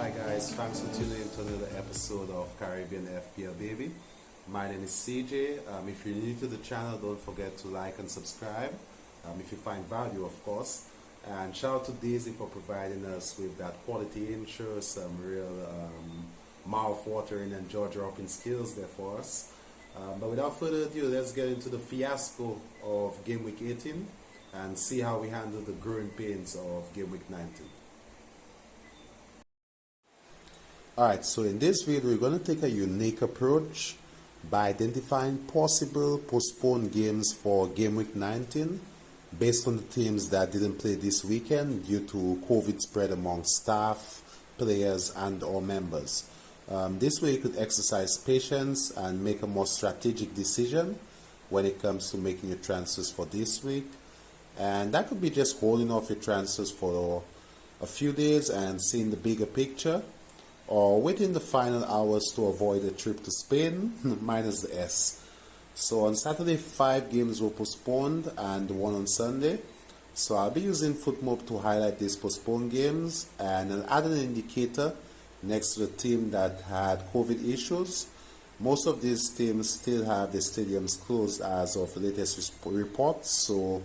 Hi guys, thanks for tuning in to another episode of Caribbean FPL Baby. My name is CJ. If you're new to the channel, don't forget to like and subscribe. If you find value, of course. And shout out to Daisy for providing us with that quality intro, some real mouth-watering and jaw-dropping skills there for us. But without further ado, let's get into the fiasco of Game Week 18 and see how we handle the growing pains of Game Week 19. Alright, so in this video we're going to take a unique approach by identifying possible postponed games for Game Week 19 based on the teams that didn't play this weekend due to COVID spread among staff, players and or members. This way you could exercise patience and make a more strategic decision when it comes to making your transfers for this week. And that could be just holding off your transfers for a few days and seeing the bigger picture, or waiting the final hours to avoid a trip to Spain, minus the S. So on Saturday, 5 games were postponed and 1 on Sunday. So I'll be using FootMob to highlight these postponed games, and I'll add an indicator next to the team that had COVID issues. Most of these teams still have the stadiums closed as of the latest reports, so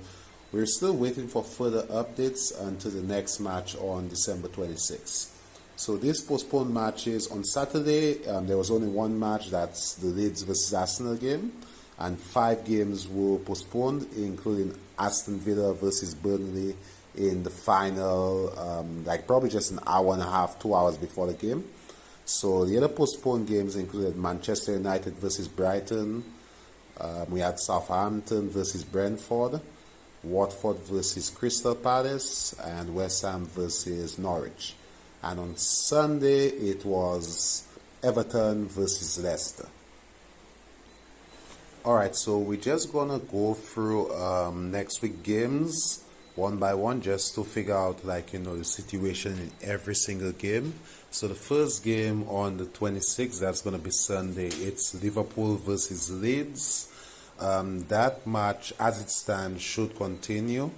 we're still waiting for further updates until the next match on December 26th. So these postponed matches on Saturday, there was only one match, that's the Leeds versus Arsenal game, and 5 games were postponed, including Aston Villa versus Burnley in the final, like probably just an hour and a half, 2 hours before the game. So the other postponed games included Manchester United versus Brighton, we had Southampton versus Brentford, Watford versus Crystal Palace, and West Ham versus Norwich. And on Sunday, it was Everton versus Leicester. Alright, so we're just going to go through next week games one by one just to figure out the situation in every single game. So the first game on the 26th, that's going to be Sunday. It's Liverpool versus Leeds. That match, as it stands, should continue.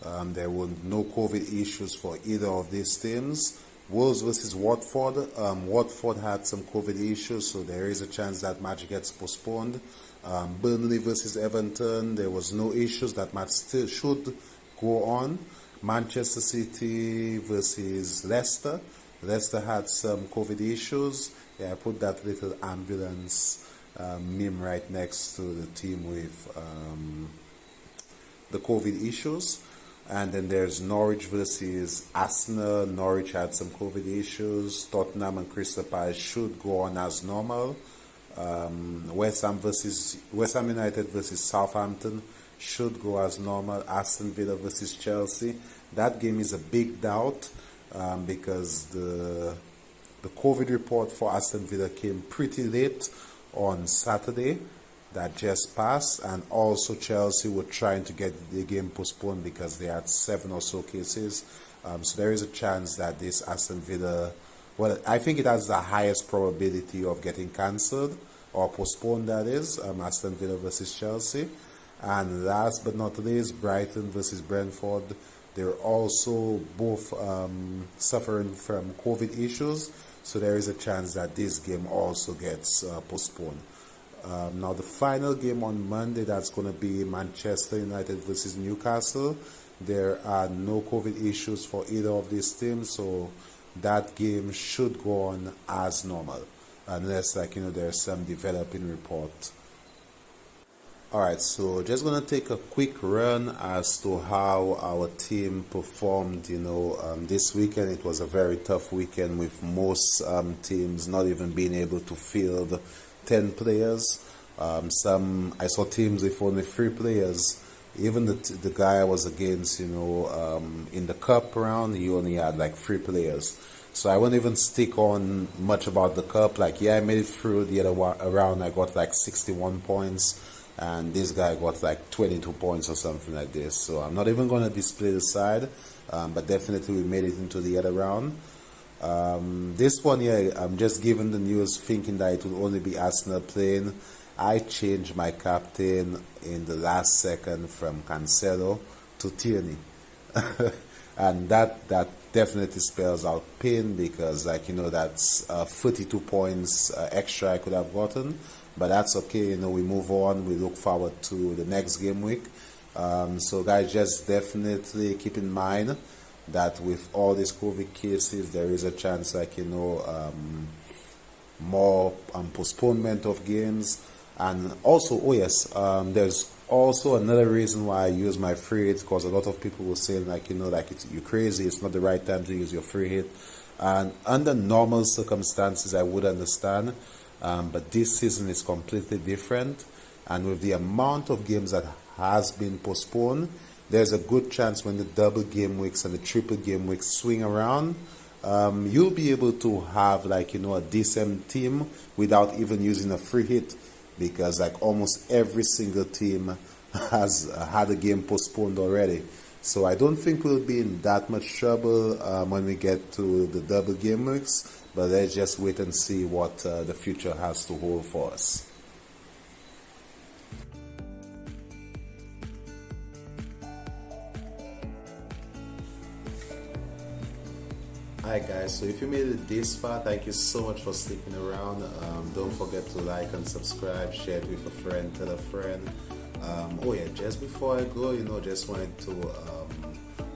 There were no COVID issues for either of these teams. Wolves versus Watford. Watford had some COVID issues, so there is a chance that match gets postponed. Burnley versus Everton, there was no issues. That match still should go on. Manchester City versus Leicester. Leicester had some COVID issues. Yeah, I put that little ambulance meme right next to the team with the COVID issues. And then there's Norwich versus Arsenal. Norwich had some COVID issues. Tottenham and Crystal Palace should go on as normal. West Ham United versus Southampton should go as normal. Aston Villa versus Chelsea. That game is a big doubt because the COVID report for Aston Villa came pretty late on Saturday that just passed, and also Chelsea were trying to get the game postponed because they had 7 or so cases. So there is a chance that this Aston Villa, well, I think it has the highest probability of getting cancelled or postponed, that is, Aston Villa versus Chelsea. And last but not least, Brighton versus Brentford. They're also both suffering from COVID issues, so there is a chance that this game also gets postponed. Now the final game on Monday, that's going to be Manchester United versus Newcastle. There are no COVID issues for either of these teams, so that game should go on as normal, unless there's some developing report. Alright, so just going to take a quick run as to how our team performed. This weekend it was a very tough weekend with most teams not even being able to field 10 players. I saw teams with only 3 players. Even the guy I was against, in the cup round, he only had 3 players. So I won't even stick on much about the cup. I made it through the other round. I got 61 points, and this guy got 22 points or something like this. So I'm not even going to display the side, but definitely we made it into the other round. This one here, I'm just giving the news thinking that it will only be Arsenal playing. I changed my captain in the last second from Cancelo to Tierney. And that definitely spells out pain, because like that's 42 points extra I could have gotten, but that's okay. We move on, we look forward to the next game week. So guys, just definitely keep in mind that with all these COVID cases, there is a chance like more postponement of games. And also, oh yes, there's also another reason why I use my free hit, because a lot of people will say like you're crazy, it's not the right time to use your free hit. And under normal circumstances I would understand, but this season is completely different, and with the amount of games that has been postponed, there's a good chance when the double game weeks and the triple game weeks swing around, you'll be able to have like a decent team without even using a free hit, because like almost every single team has had a game postponed already. So I don't think we'll be in that much trouble when we get to the double game weeks, but let's just wait and see what the future has to hold for us. Alright guys, so if you made it this far, thank you so much for sticking around. Don't forget to like and subscribe, share it with a friend, tell a friend. Oh yeah, just before I go, just wanted to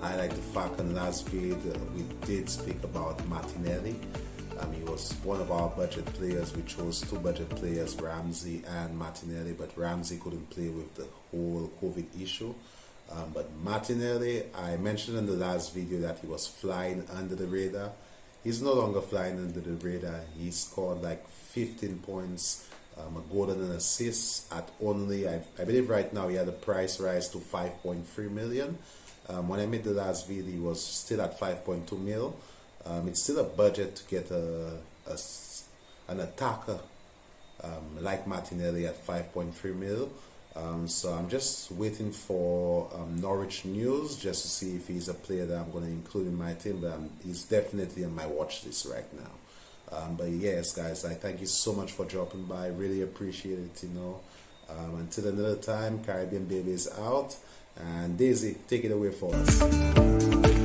highlight the fact on last video we did speak about Martinelli. He was one of our budget players. We chose two budget players, Ramsey and Martinelli, but Ramsey couldn't play with the whole COVID issue. But Martinelli, I mentioned in the last video that he was flying under the radar. He's no longer flying under the radar. He scored like 15 points, a goal and an assist at only, I believe right now he had a price rise to 5.3 million. When I made the last video, he was still at 5.2 mil. It's still a budget to get an attacker like Martinelli at 5.3 mil. So I'm just waiting for Norwich news just to see if he's a player that I'm going to include in my team, but he's definitely on my watch list right now. But yes guys, I thank you so much for dropping by, really appreciate it. Until another time, Caribbean Baby is out, and Daisy, take it away for us.